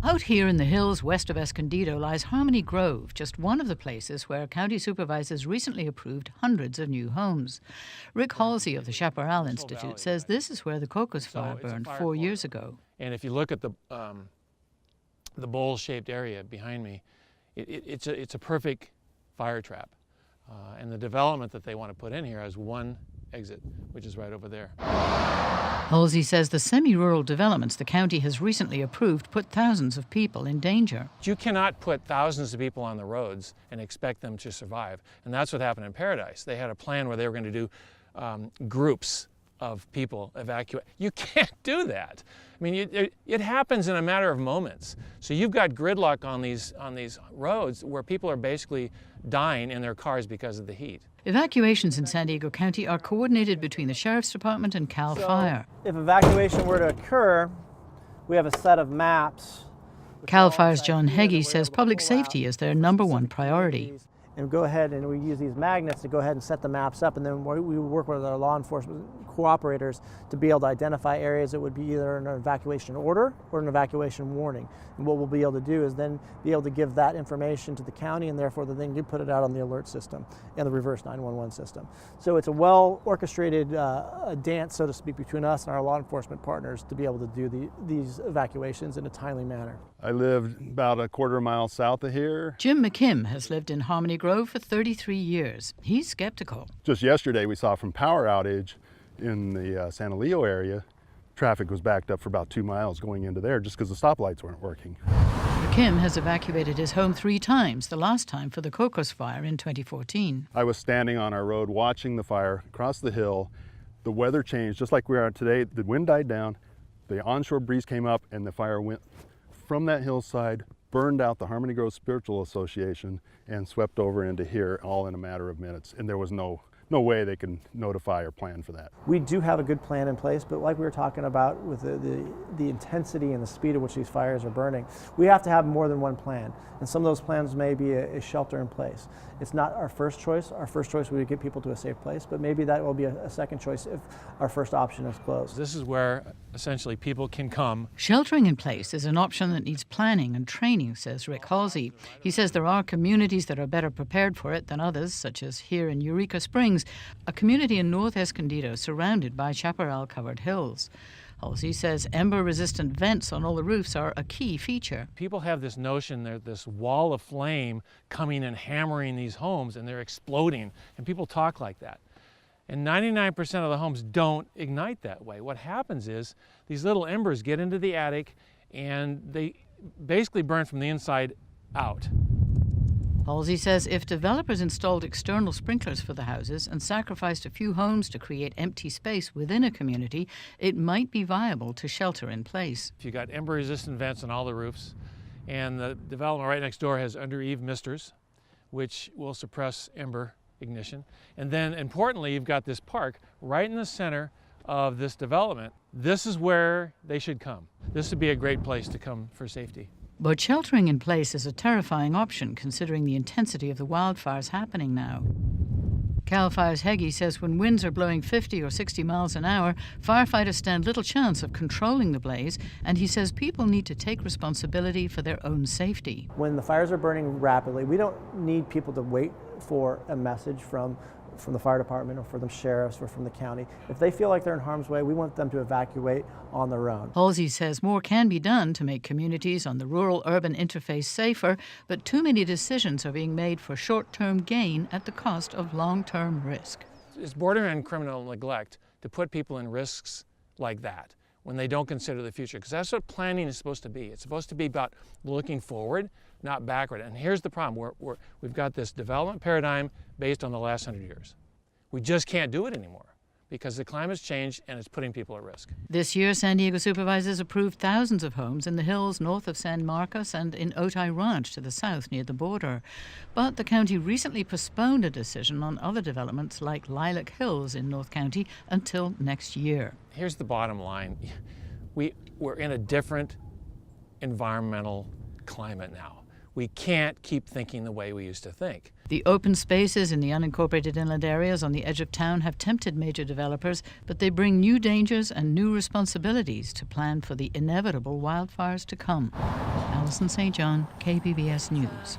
Out here in the hills west of Escondido lies Harmony Grove, just one of the places where county supervisors recently approved hundreds of new homes. Rick Halsey of the Chaparral Institute says this is where the Cocos Fire burned 4 years ago. And if you look at the bowl-shaped area behind me, it's a perfect fire trap. And the development that they want to put in here has one exit, which is right over there. Halsey says the semi-rural developments the county has recently approved put thousands of people in danger. You cannot put thousands of people on the roads and expect them to survive. And that's what happened in Paradise. They had a plan where they were going to do groups of people evacuate. You can't do that. I mean, it happens in a matter of moments. So you've got gridlock on these roads where people are basically dying in their cars because of the heat. Evacuations in San Diego County are coordinated between the Sheriff's Department and Cal Fire. If evacuation were to occur, we have a set of maps. Cal Fire's John Heggie says public safety is their #1 priority. And go ahead and we use these magnets to go ahead and set the maps up, and then we work with our law enforcement cooperators to be able to identify areas that would be either an evacuation order or an evacuation warning. And what we'll be able to do is then be able to give that information to the county, and therefore they can put it out on the alert system and the reverse 911 system. So it's a well orchestrated dance, so to speak, between us and our law enforcement partners to be able to do these evacuations in a timely manner. I lived about a quarter mile south of here. Jim McKim has lived in Harmony Grove for 33 years. He's skeptical. Just yesterday we saw from power outage in the San Elio area, traffic was backed up for about 2 miles going into there just because the stoplights weren't working. McKim has evacuated his home 3 times, the last time for the Cocos Fire in 2014. I was standing on our road watching the fire across the hill. The weather changed just like we are today. The wind died down, the onshore breeze came up, and the fire went from that hillside, burned out the Harmony Grove Spiritual Association, and swept over into here all in a matter of minutes. And there was no way they can notify or plan for that. We do have a good plan in place, but like we were talking about with the intensity and the speed at which these fires are burning, we have to have more than one plan. And some of those plans may be a shelter in place. It's not our first choice. Our first choice would be to get people to a safe place, but maybe that will be a second choice if our first option is closed. This is where essentially people can come. Sheltering in place is an option that needs planning and training, says Rick Halsey. He says there are communities that are better prepared for it than others, such as here in Eureka Springs, a community in North Escondido surrounded by chaparral-covered hills. Halsey says ember-resistant vents on all the roofs are a key feature. People have this notion there's this wall of flame coming and hammering these homes and they're exploding, and people talk like that. And 99% of the homes don't ignite that way. What happens is these little embers get into the attic and they basically burn from the inside out. Halsey says if developers installed external sprinklers for the houses and sacrificed a few homes to create empty space within a community, it might be viable to shelter in place. If you got ember-resistant vents on all the roofs, and the development right next door has under-eave misters, which will suppress ember ignition, and then importantly, you've got this park right in the center of this development. This is where they should come. This would be a great place to come for safety. But sheltering in place is a terrifying option considering the intensity of the wildfires happening now. Cal Fire's Heggie says when winds are blowing 50 or 60 miles an hour, firefighters stand little chance of controlling the blaze, and he says people need to take responsibility for their own safety. When the fires are burning rapidly, we don't need people to wait for a message from the fire department or from the sheriffs or from the county. If they feel like they're in harm's way, we want them to evacuate on their own. Halsey says more can be done to make communities on the rural-urban interface safer, but too many decisions are being made for short-term gain at the cost of long-term risk. It's borderline criminal neglect to put people in risks like that when they don't consider the future, because that's what planning is supposed to be. It's supposed to be about looking forward, not backward. And here's the problem. We've got this development paradigm based on the last 100 years. We just can't do it anymore because the climate's changed and it's putting people at risk. This year, San Diego supervisors approved thousands of homes in the hills north of San Marcos and in Otay Ranch to the south near the border. But the county recently postponed a decision on other developments like Lilac Hills in North County until next year. Here's the bottom line. We're in a different environmental climate now. We can't keep thinking the way we used to think. The open spaces in the unincorporated inland areas on the edge of town have tempted major developers, but they bring new dangers and new responsibilities to plan for the inevitable wildfires to come. Alison St John, KPBS News.